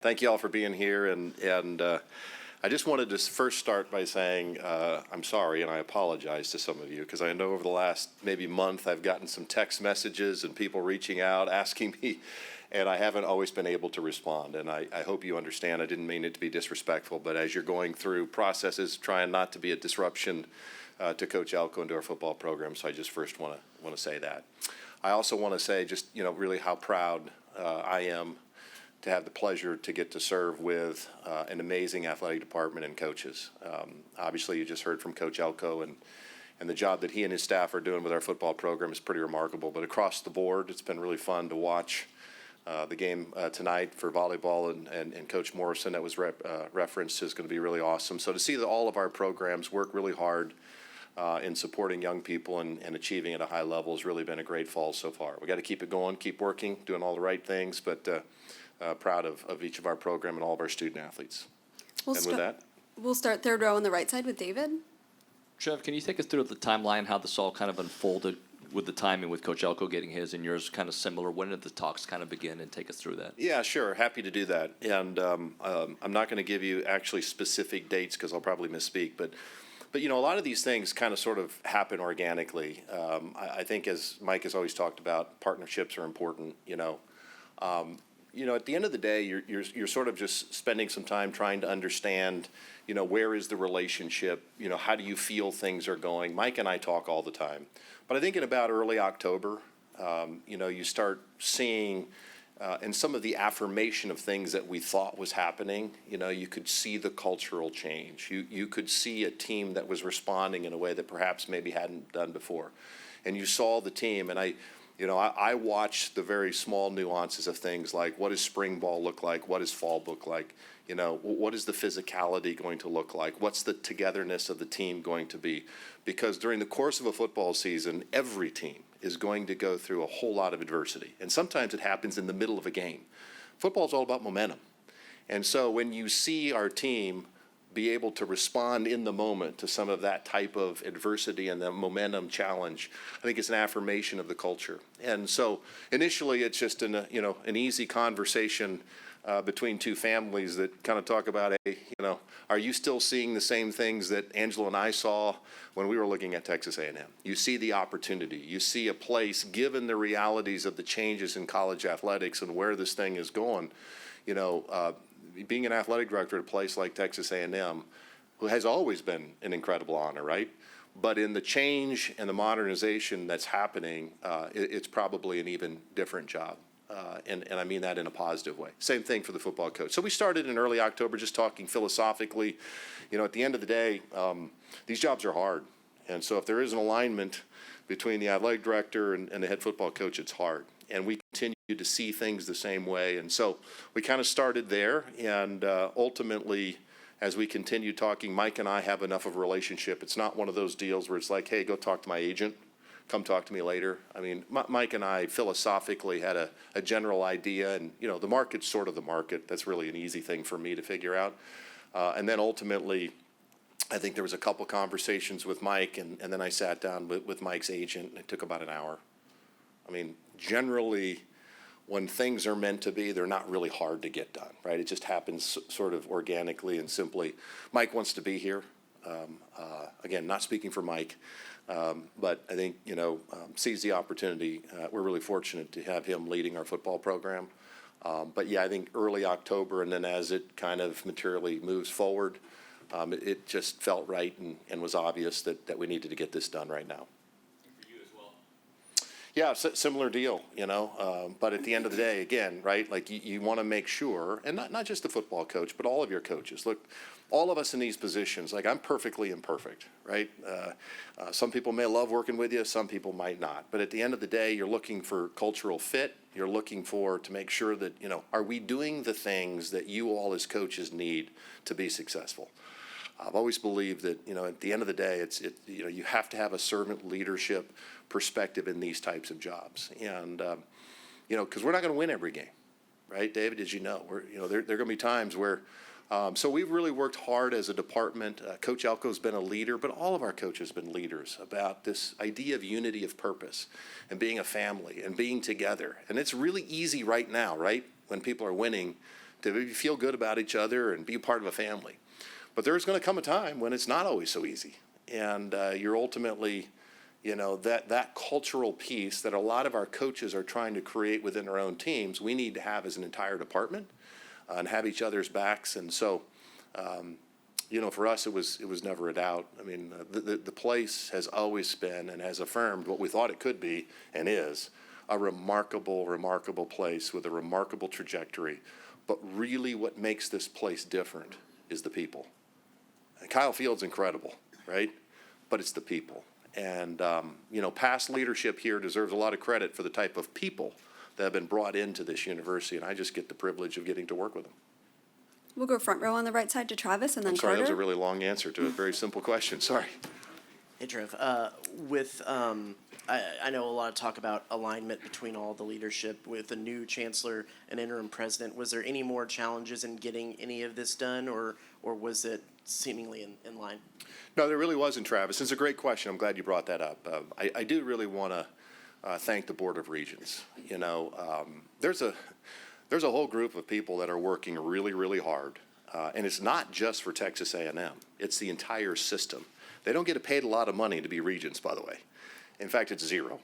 Thank you all for being here, and I just wanted to first start by saying I'm sorry and I apologize to some of you, because I know over the last maybe month I've gotten some text messages and people reaching out asking me, and I haven't always been able to respond, and I hope you understand. I didn't mean it to be disrespectful, but as you're going through processes, trying not to be a disruption to Coach Elko and to our football program, so I just first want to say that. I also want to say just really how proud I am to have the pleasure to get to serve with an amazing athletic department and coaches. Obviously, you just heard from Coach Elko, and the job that he and his staff are doing with our football program is pretty remarkable. But across the board, it's been really fun to watch the game tonight for volleyball, and Coach Morrison that was referenced is going to be really awesome. So to see that all of our programs work really hard in supporting young people and achieving at a high level has really been a great fall so far. We got to keep it going, keep working, doing all the right things, but proud of each of our program and all of our student athletes. With that, we'll start third row on the right side with David. Trev, can you take us through the timeline, how this all kind of unfolded with the timing with Coach Elko getting his and yours kind of similar? When did the talks kind of begin, and take us through that? Yeah, sure. Happy to do that. And I'm not going to give you actually specific dates because I'll probably misspeak, but a lot of these things kind of sort of happen organically. I think, as Mike has always talked about, partnerships are important. At the end of the day, you're sort of just spending some time trying to understand, where is the relationship? How do you feel things are going? Mike and I talk all the time, but I think in about early October, you start seeing, and some of the affirmation of things that we thought was happening. You could see the cultural change. You could see a team that was responding in a way that perhaps maybe hadn't done before, and you saw the team. And I watch the very small nuances of things like, what does spring ball look like? What does fall look like? What is the physicality going to look like? What's the togetherness of the team going to be? Because during the course of a football season, every team is going to go through a whole lot of adversity. And sometimes it happens in the middle of a game. Football is all about momentum. And so when you see our team be able to respond in the moment to some of that type of adversity and the momentum challenge, I think it's an affirmation of the culture. And so initially it's just an easy conversation between two families that kind of talk about, hey, are you still seeing the same things that Angela and I saw when we were looking at Texas A&M? You see the opportunity. You see a place, given the realities of the changes in college athletics and where this thing is going, being an athletic director at a place like Texas A&M, who has always been an incredible honor, right? But in the change and the modernization that's happening, it's probably an even different job. And I mean that in a positive way. Same thing for the football coach. So we started in early October just talking philosophically. At the end of the day, these jobs are hard. And so if there is an alignment between the athletic director and the head football coach, it's hard. And we continue to see things the same way. And so we kind of started there. And ultimately, as we continue talking, Mike and I have enough of a relationship. It's not one of those deals where it's like, hey, go talk to my agent. Come talk to me later. I mean, Mike and I philosophically had a general idea, and the market's sort of the market. That's really an easy thing for me to figure out. And then ultimately, I think there was a couple conversations with Mike, and then I sat down with Mike's agent, and it took about an hour. I mean, generally, when things are meant to be, they're not really hard to get done, right? It just happens sort of organically and simply. Mike wants to be here. Again, not speaking for Mike. But I think, sees the opportunity. We're really fortunate to have him leading our football program. But yeah, I think early October, and then as it kind of materially moves forward, it just felt right and was obvious that we needed to get this done right now. And for you as well? Yeah, similar deal, but at the end of the day, again, right, like you want to make sure, and not just the football coach, but all of your coaches. Look, all of us in these positions, like I'm perfectly imperfect, right? Some people may love working with you, some people might not. But at the end of the day, you're looking for cultural fit. You're looking to make sure that, are we doing the things that you all as coaches need to be successful? I've always believed that, at the end of the day, you have to have a servant leadership perspective in these types of jobs. And, because we're not going to win every game, right, David? As you know, there are going to be times where, so we've really worked hard as a department. Coach Elko's been a leader, but all of our coaches have been leaders about this idea of unity of purpose and being a family and being together. And it's really easy right now, right, when people are winning, to feel good about each other and be part of a family. But there's going to come a time when it's not always so easy. And you're ultimately, that cultural piece that a lot of our coaches are trying to create within their own teams, we need to have as an entire department and have each other's backs. And so, for us, it was never a doubt. I mean, the place has always been and has affirmed what we thought it could be and is a remarkable, remarkable place with a remarkable trajectory. But really what makes this place different is the people. And Kyle Field's incredible, right? But it's the people. And, past leadership here deserves a lot of credit for the type of people that have been brought into this university, and I just get the privilege of getting to work with them. We'll go front row on the right side to Travis and then I'm sorry, that was a Carter. really long answer to a very simple question. Sorry. Hey, Trev. I know a lot of talk about alignment between all the leadership with a new chancellor and interim president. Was there any more challenges in getting any of this done, or was it seemingly in line? No, there really wasn't, Travis. It's a great question. I'm glad you brought that up. I do really want to thank the Board of Regents. There's a whole group of people that are working really, really hard, and it's not just for Texas A&M. It's the entire system. They don't get paid a lot of money to be regents, by the way. In fact, it's zero.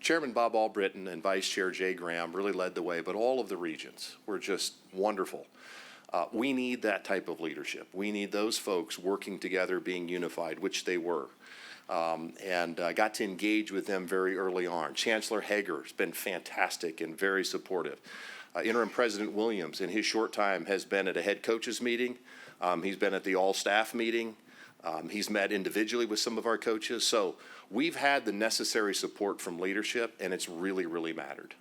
Chairman Bob Albritton and Vice Chair Jay Graham really led the way, but all of the regents were just wonderful. We need that type of leadership. We need those folks working together, being unified, which they were. And got to engage with them very early on. Chancellor Hager has been fantastic and very supportive. Interim President Williams, in his short time, has been at a head coaches meeting. He's been at the all-staff meeting. He's met individually with some of our coaches. So we've had the necessary support from leadership, and it's really, really mattered.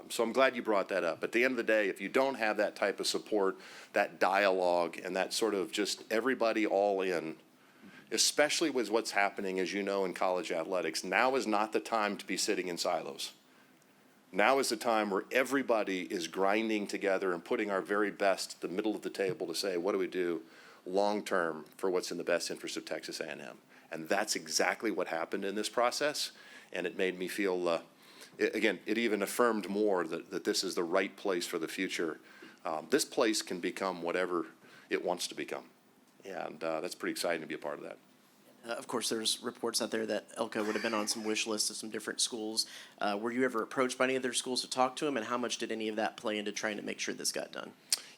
So I'm glad you brought that up. At the end of the day, if you don't have that type of support, that dialogue, and that sort of just everybody all in, especially with what's happening, as you know, in college athletics, now is not the time to be sitting in silos. Now is the time where everybody is grinding together and putting our very best at the middle of the table to say, what do we do long-term for what's in the best interest of Texas A&M? And that's exactly what happened in this process, and it made me feel, it even affirmed more that this is the right place for the future. This place can become whatever it wants to become, and that's pretty exciting to be a part of that. Of course, there's reports out there that Elko would have been on some wish lists of some different schools. Were you ever approached by any of their schools to talk to them, and how much did any of that play into trying to make sure this got done?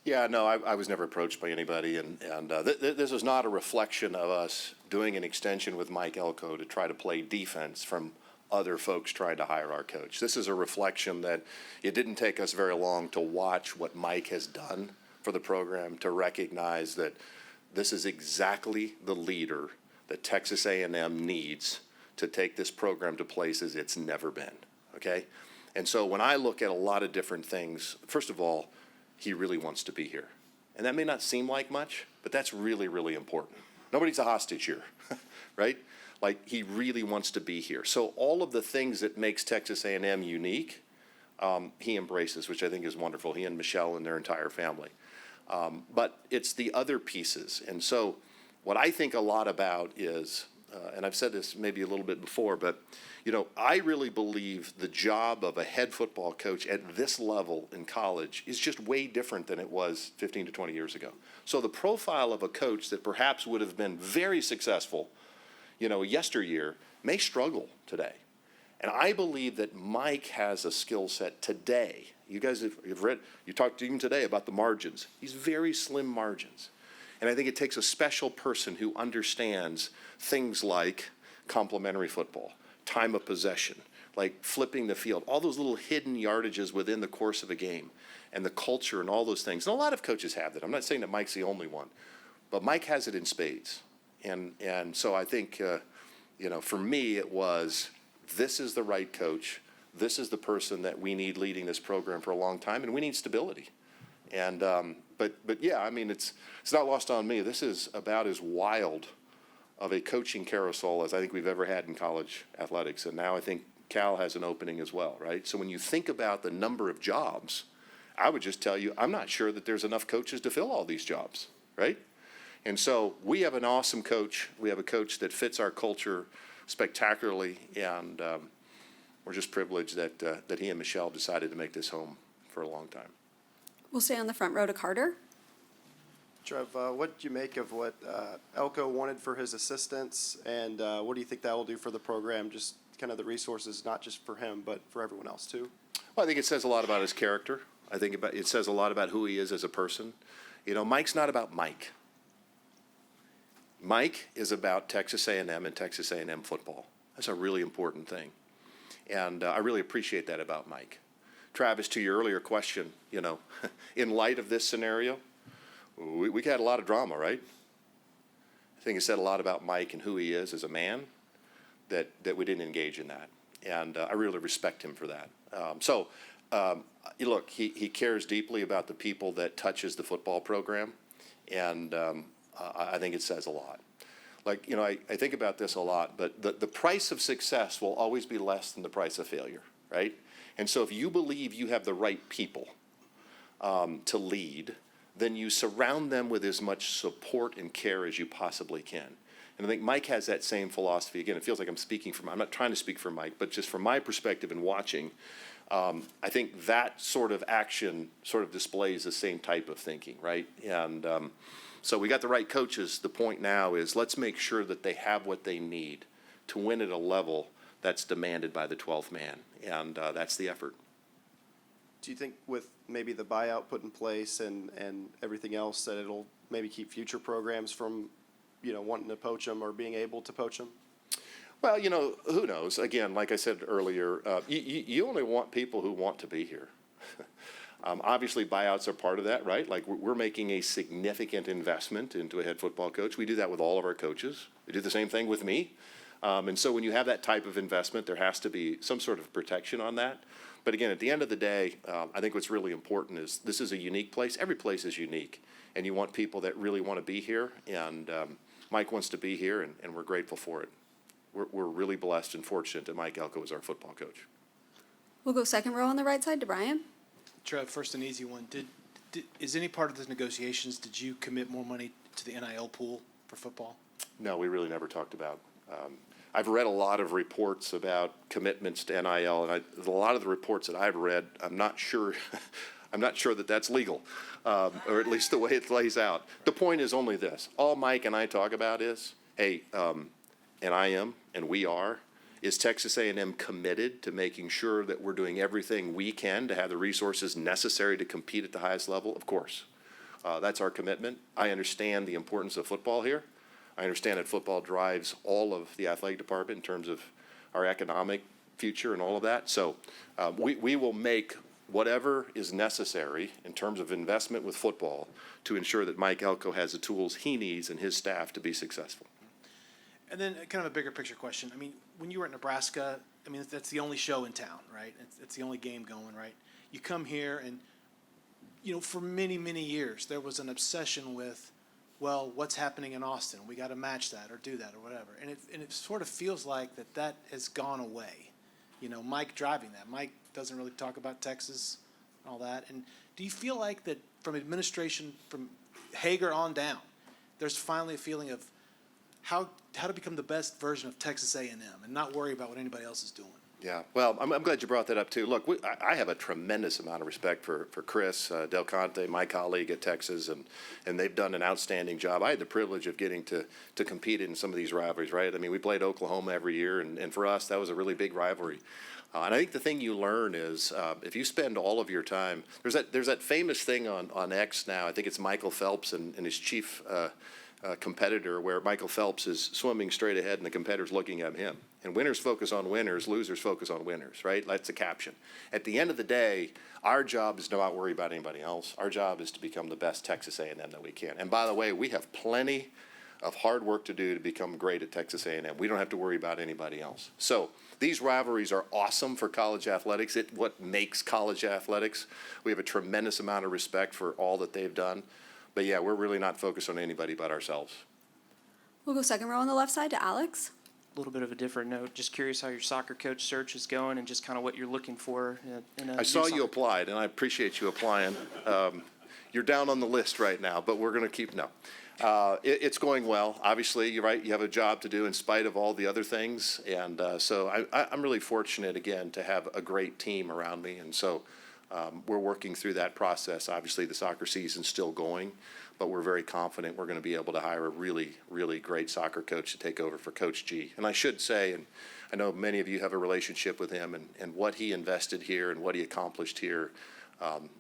Yeah, no, I was never approached by anybody, and this is not a reflection of us doing an extension with Mike Elko to try to play defense from other folks trying to hire our coach. This is a reflection that it didn't take us very long to watch what Mike has done for the program, to recognize that this is exactly the leader that Texas A&M needs to take this program to places it's never been, okay? And so when I look at a lot of different things, first of all, he really wants to be here. And that may not seem like much, but that's really, really important. Nobody's a hostage here, right? Like, he really wants to be here. So all of the things that makes Texas A&M unique, he embraces, which I think is wonderful, he and Michelle and their entire family. But it's the other pieces. And so what I think a lot about is, and I've said this maybe a little bit before, but, I really believe the job of a head football coach at this level in college is just way different than it was 15 to 20 years ago. So the profile of a coach that perhaps would have been very successful, yesteryear, may struggle today. And I believe that Mike has a skill set today. You guys have read, you talked even today about the margins. He's very slim margins. And I think it takes a special person who understands things like complementary football, time of possession, like flipping the field, all those little hidden yardages within the course of a game, and the culture and all those things. And a lot of coaches have that. I'm not saying that Mike's the only one, but Mike has it in spades. And so I think, for me, it was, this is the right coach. This is the person that we need leading this program for a long time, and we need stability. And but yeah, I mean, it's not lost on me. This is about as wild of a coaching carousel as I think we've ever had in college athletics. And now I think Cal has an opening as well, right? So when you think about the number of jobs, I would just tell you, I'm not sure that there's enough coaches to fill all these jobs, right? And so we have an awesome coach. We have a coach that fits our culture spectacularly, and we're just privileged that he and Michelle decided to make this home for a long time. We'll stay on the front row to Carter. Trev, what did you make of what Elko wanted for his assistants, and what do you think that will do for the program, just kind of the resources, not just for him, but for everyone else too? Well, I think it says a lot about his character. I think it says a lot about who he is as a person. You know, Mike's not about Mike. Mike is about Texas A&M and Texas A&M football. That's a really important thing. And I really appreciate that about Mike. Travis, to your earlier question, you know, in light of this scenario, we had a lot of drama, right? I think it said a lot about Mike and who he is as a man that we didn't engage in that. And I really respect him for that. Look, he cares deeply about the people that touches the football program. And I think it says a lot. Like, you know, I think about this a lot, but the price of success will always be less than the price of failure, right? And so if you believe you have the right people to lead, then you surround them with as much support and care as you possibly can. And I think Mike has that same philosophy. Again, it feels like I'm not trying to speak for Mike, but just from my perspective in watching, I think that sort of action sort of displays the same type of thinking, right? And so we got the right coaches. The point now is let's make sure that they have what they need to win at a level that's demanded by the 12th man. And that's the effort. Do you think with maybe the buyout put in place and everything else that it'll maybe keep future programs from, you know, wanting to poach them or being able to poach them? Well, you know, who knows? Again, like I said earlier, you only want people who want to be here. Obviously, buyouts are part of that, right? Like we're making a significant investment into a head football coach. We do that with all of our coaches. We do the same thing with me. And so when you have that type of investment, there has to be some sort of protection on that. But again, at the end of the day, I think what's really important is this is a unique place. Every place is unique. And you want people that really want to be here. And Mike wants to be here, and we're grateful for it. We're really blessed and fortunate that Mike Elko is our football coach. We'll go second row on the right side to Brian. Trev, first an easy one. Is any part of the negotiations, did you commit more money to the NIL pool for football? No, we really never talked about. I've read a lot of reports about commitments to NIL, and a lot of the reports that I've read, I'm not sure that that's legal, or at least the way it lays out. The point is only this. All Mike and I talk about is, hey, and I am, and we are, is Texas A&M committed to making sure that we're doing everything we can to have the resources necessary to compete at the highest level? Of course. That's our commitment. I understand the importance of football here. I understand that football drives all of the athletic department in terms of our economic future and all of that. So we will make whatever is necessary in terms of investment with football to ensure that Mike Elko has the tools he needs and his staff to be successful. And then kind of a bigger picture question. I mean, when you were at Nebraska, I mean, that's the only show in town, right? It's the only game going, right? You come here and, you know, for many, many years, there was an obsession with, well, what's happening in Austin? We got to match that or do that or whatever. And it sort of feels like that has gone away. You know, Mike driving that. Mike doesn't really talk about Texas and all that. And do you feel like that from administration, from Hager on down, there's finally a feeling of how to become the best version of Texas A&M and not worry about what anybody else is doing? Yeah, well, I'm glad you brought that up too. Look, I have a tremendous amount of respect for Chris Del Conte, my colleague at Texas, and they've done an outstanding job. I had the privilege of getting to compete in some of these rivalries, right? I mean, we played Oklahoma every year, and for us, that was a really big rivalry. And I think the thing you learn is if you spend all of your time, there's that famous thing on X now. I think it's Michael Phelps and his chief competitor, where Michael Phelps is swimming straight ahead and the competitor's looking at him. And winners focus on winners, losers focus on winners, right? That's the caption. At the end of the day, our job is to not worry about anybody else. Our job is to become the best Texas A&M that we can. And by the way, we have plenty of hard work to do to become great at Texas A&M. We don't have to worry about anybody else. So these rivalries are awesome for college athletics. It's what makes college athletics. We have a tremendous amount of respect for all that they've done. But yeah, we're really not focused on anybody but ourselves. We'll go second row on the left side to Alex. A little bit of a different note. Just curious how your soccer coach search is going and just kind of what you're looking for in a I saw you applied, and I appreciate you applying. You're down on the list right now, but we're going to keep, no. It's going well. Obviously, you're right, you have a job to do in spite of all the other things. And so I'm really fortunate, again, to have a great team around me. And so We're working through that process. Obviously, the soccer season's still going, but we're very confident we're going to be able to hire a really, really great soccer coach to take over for Coach G. And I should say, and I know many of you have a relationship with him, and what he invested here and what he accomplished here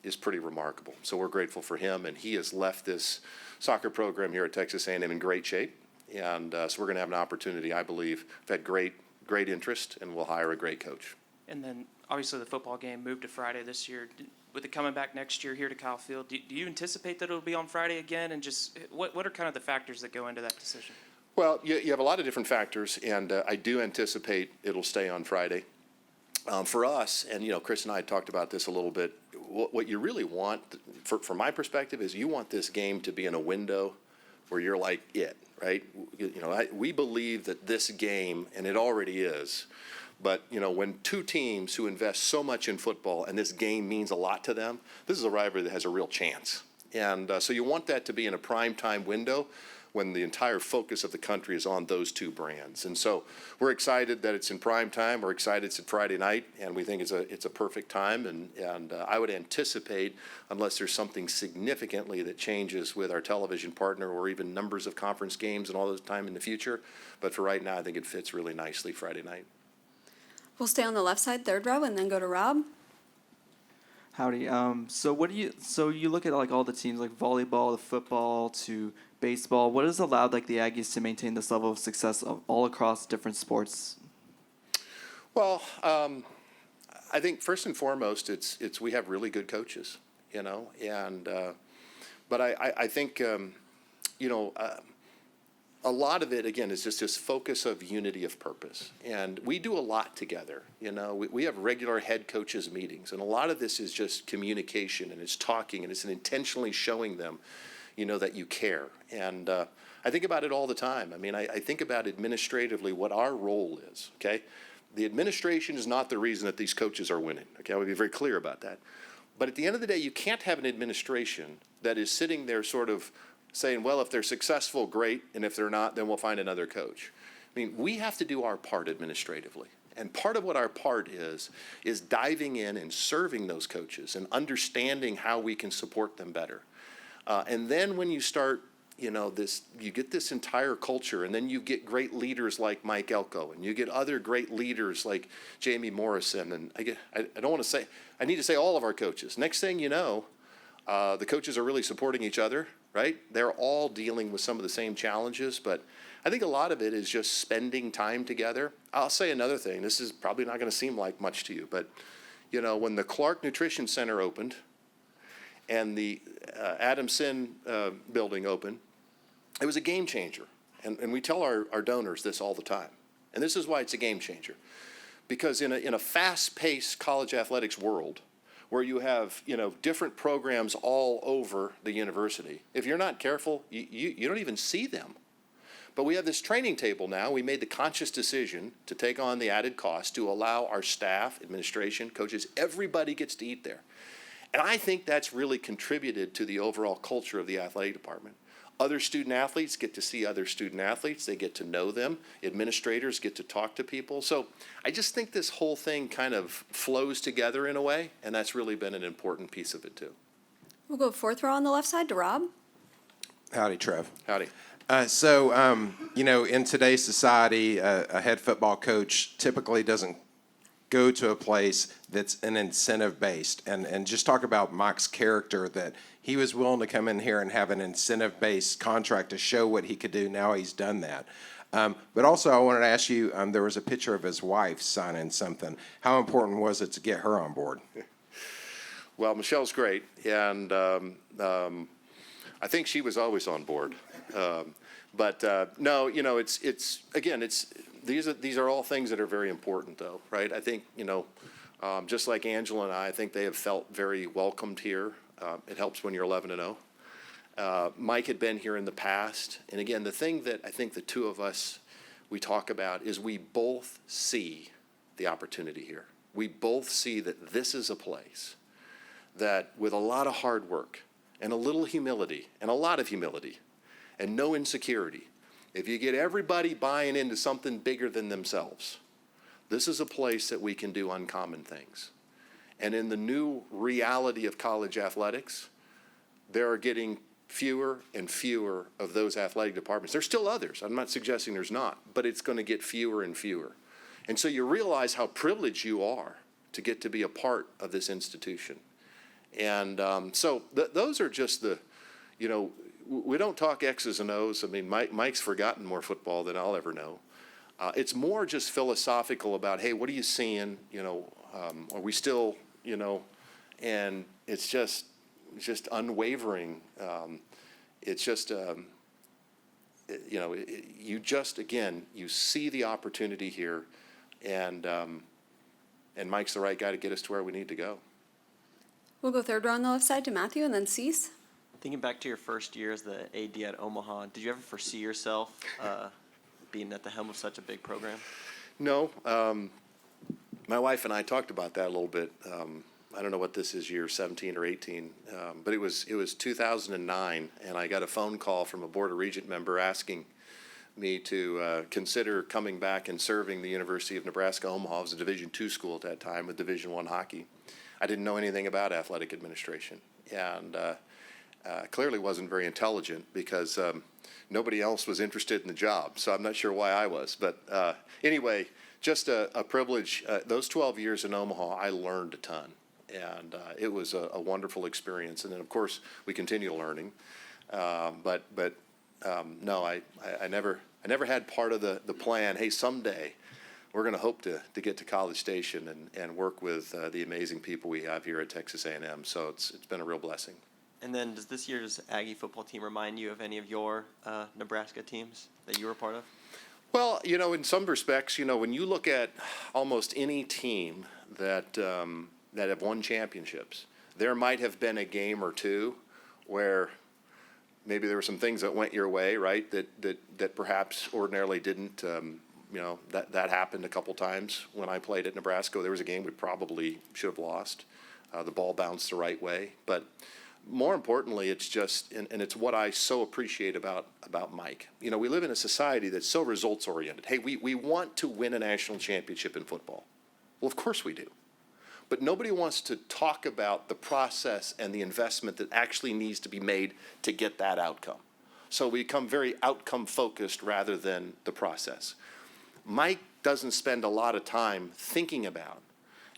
is pretty remarkable. So we're grateful for him, and he has left this soccer program here at Texas A&M in great shape. And so we're going to have an opportunity, I believe. We've had great interest, and we'll hire a great coach. And then obviously the football game moved to Friday this year. With it coming back next year here to Kyle Field, do you anticipate that it'll be on Friday again? And just what are kind of the factors that go into that decision? Well, you have a lot of different factors, and I do anticipate it'll stay on Friday. For us, and Chris and I talked about this a little bit, what you really want, from my perspective, is you want this game to be in a window where you're like it, right? We believe that this game, and it already is, but when two teams who invest so much in football and this game means a lot to them, this is a rivalry that has a real chance. And so you want that to be in a prime time window when the entire focus of the country is on those two brands. And so we're excited that it's in prime time. We're excited it's at Friday night, and we think it's a perfect time. And I would anticipate, unless there's something significantly that changes with our television partner or even numbers of conference games and all those time in the future, but for right now, I think it fits really nicely Friday night. We'll stay on the left side, third row, and then go to Rob. Howdy. So you look at like all the teams like volleyball to football to baseball. What has allowed like the Aggies to maintain this level of success all across different sports? Well, I think first and foremost, it's we have really good coaches, and but I think a lot of it, again, is just this focus of unity of purpose. And we do a lot together. We have regular head coaches meetings. And a lot of this is just communication, and it's talking, and it's intentionally showing them, that you care. And I think about it all the time. I mean, I think about administratively what our role is, okay? The administration is not the reason that these coaches are winning, okay? I would be very clear about that. But at the end of the day, you can't have an administration that is sitting there sort of saying, well, if they're successful, great, and if they're not, then we'll find another coach. I mean, we have to do our part administratively. And part of what our part is diving in and serving those coaches and understanding how we can support them better. And then when you start, you get this entire culture, and then you get great leaders like Mike Elko, and you get other great leaders like Jamie Morrison, and I don't want to say, I need to say all of our coaches. Next thing you know, the coaches are really supporting each other, right? They're all dealing with some of the same challenges, but I think a lot of it is just spending time together. I'll say another thing. This is probably not going to seem like much to you, but when the Clark Nutrition Center opened and the Adam Sin building opened, it was a game changer. And we tell our donors this all the time. And this is why it's a game changer. Because in a fast-paced college athletics world, where you have different programs all over the university, if you're not careful, you don't even see them. But we have this training table now. We made the conscious decision to take on the added cost to allow our staff, administration, coaches, everybody gets to eat there. And I think that's really contributed to the overall culture of the athletic department. Other student athletes get to see other student athletes. They get to know them. Administrators get to talk to people. So I just think this whole thing kind of flows together in a way, and that's really been an important piece of it too. We'll go fourth row on the left side to Rob. Howdy, Trev. Howdy. In today's society, a head football coach typically doesn't go to a place that's an incentive-based. And just talk about Mike's character, that he was willing to come in here and have an incentive-based contract to show what he could do. Now he's done that. But also I wanted to ask you, there was a picture of his wife signing something. How important was it to get her on board? Well, Michelle's great, and I think she was always on board. No, it's again, these are all things that are very important, though, right? I think just like Angela and I think they have felt very welcomed here. It helps when you're 11-0. Mike had been here in the past, and again, the thing that I think the two of us we talk about is we both see the opportunity here. We both see that this is a place that, with a lot of hard work and a little humility and a lot of humility and no insecurity, if you get everybody buying into something bigger than themselves, this is a place that we can do uncommon things. And in the new reality of college athletics, there are getting fewer and fewer of those athletic departments. There's still others. I'm not suggesting there's not, but it's going to get fewer and fewer. And so you realize how privileged you are to get to be a part of this institution. And so those are just the, we don't talk X's and O's. I mean, Mike's forgotten more football than I'll ever know. It's more just philosophical about, hey, what are you seeing? Are we still, and it's just unwavering. It's just, you just, again, you see the opportunity here, and Mike's the right guy to get us to where we need to go. We'll go third row on the left side to Matthew and then Cease. Thinking back to your first year as the AD at Omaha, did you ever foresee yourself being at the helm of such a big program? No. My wife and I talked about that a little bit. I don't know what this is, year 17 or 18, but it was 2009, and I got a phone call from a Board of Regent member asking me to consider coming back and serving the University of Nebraska Omaha. It was a Division II school at that time with Division I hockey. I didn't know anything about athletic administration, and clearly wasn't very intelligent because nobody else was interested in the job, so I'm not sure why I was. But anyway, just a privilege. Those 12 years in Omaha, I learned a ton, and it was a wonderful experience. And then, of course, we continue learning. But no, I never had part of the plan, hey, someday we're going to hope to get to College Station and work with the amazing people we have here at Texas A&M. So it's been a real blessing. And then does this year's Aggie football team remind you of any of your Nebraska teams that you were part of? Well, in some respects, when you look at almost any team that have won championships, there might have been a game or two where maybe there were some things that went your way, right, that perhaps ordinarily didn't. That happened a couple times when I played at Nebraska. There was a game we probably should have lost. The ball bounced the right way. But more importantly, it's just, and it's what I so appreciate about Mike. We live in a society that's so results-oriented. Hey, we want to win a national championship in football. Well, of course we do. But nobody wants to talk about the process and the investment that actually needs to be made to get that outcome. So we become very outcome-focused rather than the process. Mike doesn't spend a lot of time thinking about,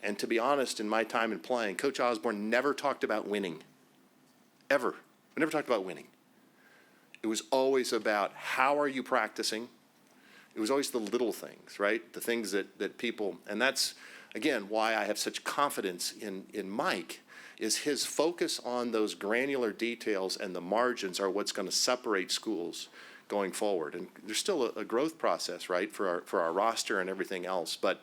and to be honest, in my time in playing, Coach Osborne never talked about winning. Ever. We never talked about winning. It was always about how are you practicing. It was always the little things, right? The things that people, and that's, again, why I have such confidence in Mike, is his focus on those granular details and the margins are what's going to separate schools going forward. And there's still a growth process, right, for our roster and everything else. But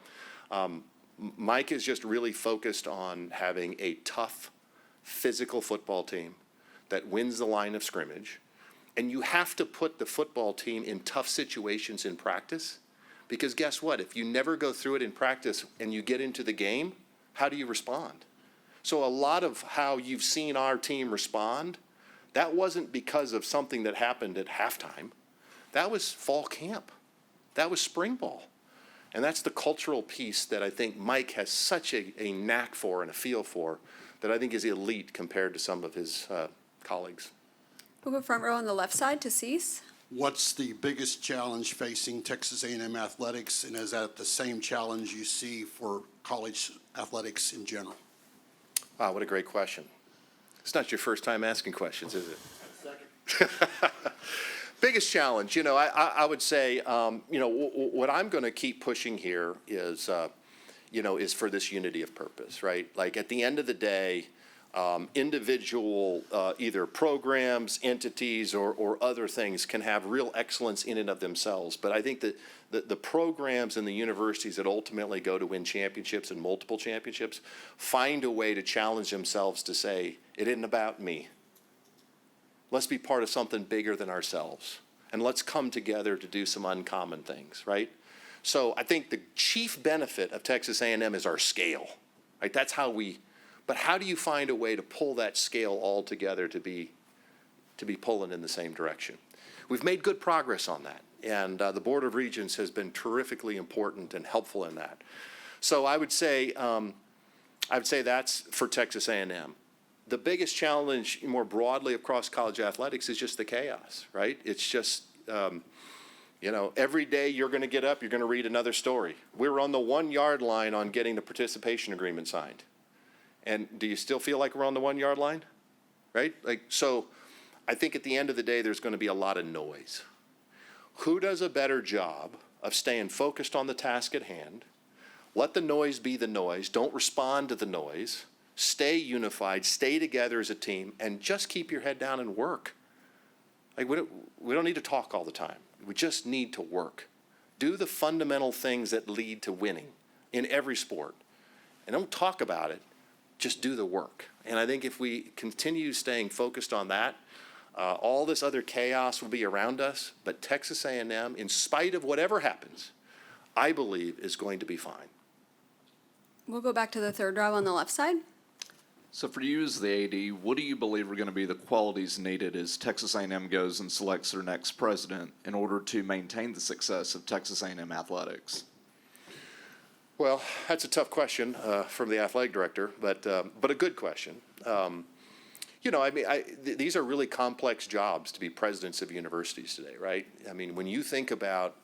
Mike is just really focused on having a tough, physical football team that wins the line of scrimmage. And you have to put the football team in tough situations in practice, because guess what? If you never go through it in practice and you get into the game, how do you respond? So a lot of how you've seen our team respond, that wasn't because of something that happened at halftime. That was fall camp. That was spring ball. And that's the cultural piece that I think Mike has such a knack for and a feel for that I think is elite compared to some of his colleagues. We'll go front row on the left side to Cease. What's the biggest challenge facing Texas A&M athletics, and is that the same challenge you see for college athletics in general? Wow, what a great question. It's not your first time asking questions, is it? Biggest challenge, I would say, what I'm going to keep pushing here is, is for this unity of purpose, right? Like at the end of the day, individual either programs, entities, or other things can have real excellence in and of themselves. But I think that the programs and the universities that ultimately go to win championships and multiple championships find a way to challenge themselves to say, it isn't about me. Let's be part of something bigger than ourselves. And let's come together to do some uncommon things, right? So I think the chief benefit of Texas A&M is our scale, right? That's how but how do you find a way to pull that scale all together to be pulling in the same direction? We've made good progress on that, and the Board of Regents has been terrifically important and helpful in that. So I would say I would say that's for Texas A&M. The biggest challenge more broadly across college athletics is just the chaos, right? It's just, every day you're going to get up, you're going to read another story. We're on the 1 yard line on getting the participation agreement signed. And do you still feel like we're on the 1 yard line? Right? So I think at the end of the day, there's going to be a lot of noise. Who does a better job of staying focused on the task at hand? Let the noise be the noise. Don't respond to the noise. Stay unified, stay together as a team, and just keep your head down and work. We don't need to talk all the time. We just need to work. Do the fundamental things that lead to winning in every sport. And don't talk about it, just do the work. And I think if we continue staying focused on that, all this other chaos will be around us, but Texas A&M, in spite of whatever happens, I believe is going to be fine. We'll go back to the third row on the left side. So for you as the AD, what do you believe are going to be the qualities needed as Texas A&M goes and selects their next president in order to maintain the success of Texas A&M athletics? Well, that's a tough question from the athletic director, but a good question. These are really complex jobs to be presidents of universities today, right? I mean, when you think about,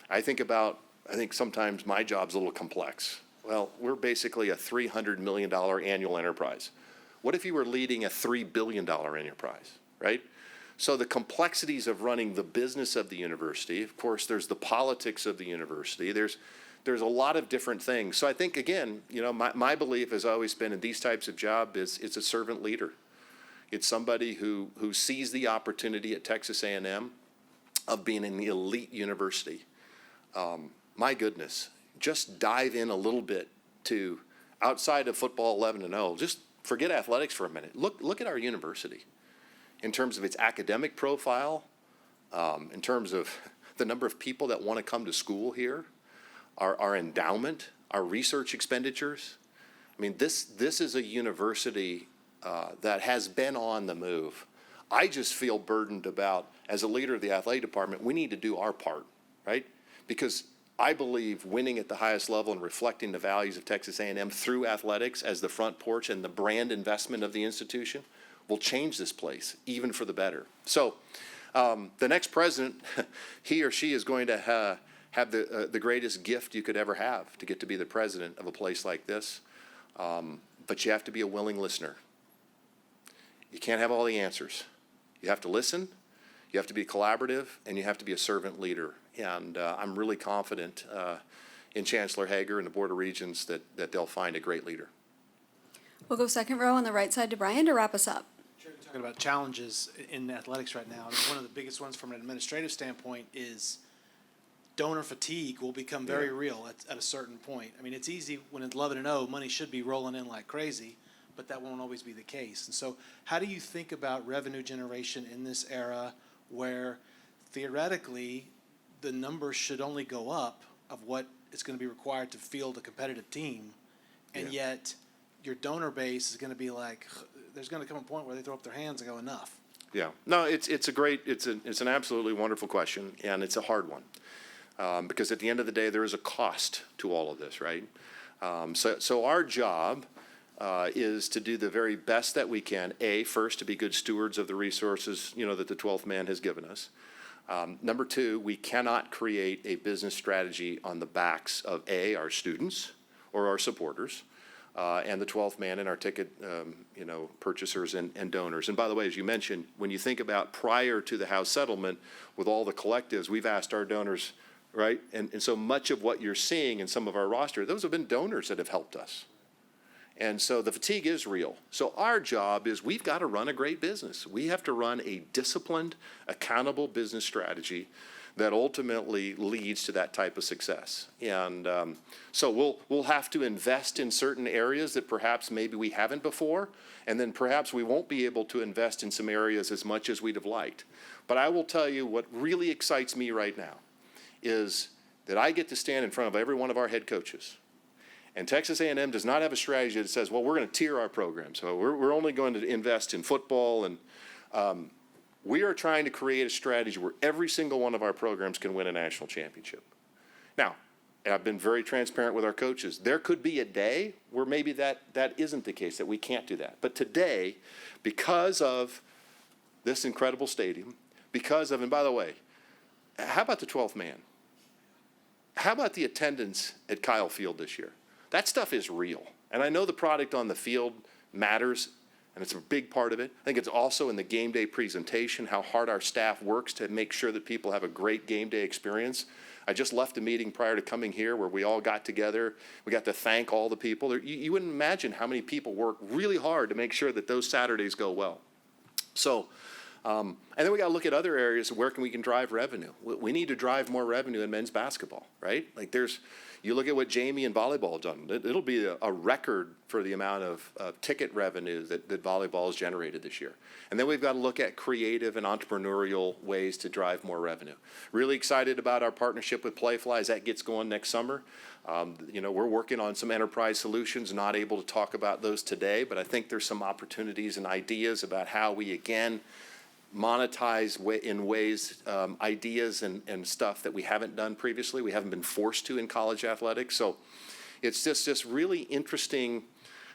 I think sometimes my job's a little complex. Well, we're basically a $300 million annual enterprise. What if you were leading a $3 billion enterprise, right? So the complexities of running the business of the university, of course, there's the politics of the university, there's a lot of different things. So I think, again, my belief has always been in these types of jobs is it's a servant leader. It's somebody who sees the opportunity at Texas A&M of being an elite university. My goodness, just dive in a little bit to outside of football 11-0. Just forget athletics for a minute. Look at our university in terms of its academic profile, in terms of the number of people that want to come to school here, our endowment, our research expenditures. I mean, this is a university that has been on the move. I just feel burdened about, as a leader of the athletic department, we need to do our part, right? Because I believe winning at the highest level and reflecting the values of Texas A&M through athletics as the front porch and the brand investment of the institution will change this place, even for the better. So the next president, he or she is going to have the greatest gift you could ever have to get to be the president of a place like this. But you have to be a willing listener. You can't have all the answers. You have to listen, you have to be collaborative, and you have to be a servant leader. And I'm really confident in Chancellor Hager and the Board of Regents that they'll find a great leader. We'll go second row on the right side to Brian to wrap us up. Sure, you're talking about challenges in athletics right now. I mean, one of the biggest ones from an administrative standpoint is donor fatigue will become very real at a certain point. I mean, it's easy when it's 11-0, money should be rolling in like crazy, but that won't always be the case. And so how do you think about revenue generation in this era where theoretically the numbers should only go up of what is going to be required to field a competitive team, and yet your donor base is going to be like, there's going to come a point where they throw up their hands and go, enough. Yeah, no, it's an absolutely wonderful question, and it's a hard one. Because at the end of the day, there is a cost to all of this, right? So our job is to do the very best that we can. First, to be good stewards of the resources, that the 12th man has given us. Number two, we cannot create a business strategy on the backs of our students or our supporters, and the 12th man and our ticket, purchasers and donors. And by the way, as you mentioned, when you think about prior to the House settlement with all the collectives, we've asked our donors, right? And so much of what you're seeing in some of our roster, those have been donors that have helped us. And so the fatigue is real. So our job is we've got to run a great business. We have to run a disciplined, accountable business strategy that ultimately leads to that type of success. And so we'll have to invest in certain areas that perhaps maybe we haven't before, and then perhaps we won't be able to invest in some areas as much as we'd have liked. But I will tell you what really excites me right now is that I get to stand in front of every one of our head coaches. And Texas A&M does not have a strategy that says, well, we're going to tier our program. So we're only going to invest in football. And we are trying to create a strategy where every single one of our programs can win a national championship. Now, And I've been very transparent with our coaches. There could be a day where maybe that isn't the case, that we can't do that. But today, because of this incredible stadium, and by the way, how about the 12th man? How about the attendance at Kyle Field this year? That stuff is real. And I know the product on the field matters, and it's a big part of it. I think it's also in the game day presentation, how hard our staff works to make sure that people have a great game day experience. I just left a meeting prior to coming here where we all got together. We got to thank all the people. You wouldn't imagine how many people work really hard to make sure that those Saturdays go well. So, and then we got to look at other areas of where we can drive revenue. We need to drive more revenue in men's basketball, right? Like you look at what Jamie and volleyball have done. It'll be a record for the amount of ticket revenue that volleyball has generated this year. And then we've got to look at creative and entrepreneurial ways to drive more revenue. Really excited about our partnership with Playfly as that gets going next summer. We're working on some enterprise solutions, not able to talk about those today, but I think there's some opportunities and ideas about how we, again, monetize in ways, ideas and stuff that we haven't done previously. We haven't been forced to in college athletics. So it's just this really interesting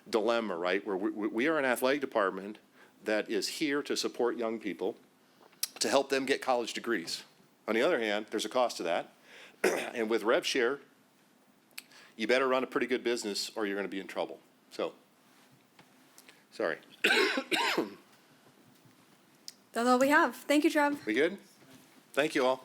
dilemma, right? Where we are an athletic department that is here to support young people, to help them get college degrees. On the other hand, there's a cost to that. And with rev share, you better run a pretty good business or you're going to be in trouble. So, sorry. That's all we have. Thank you, Trev. We good? Thank you all.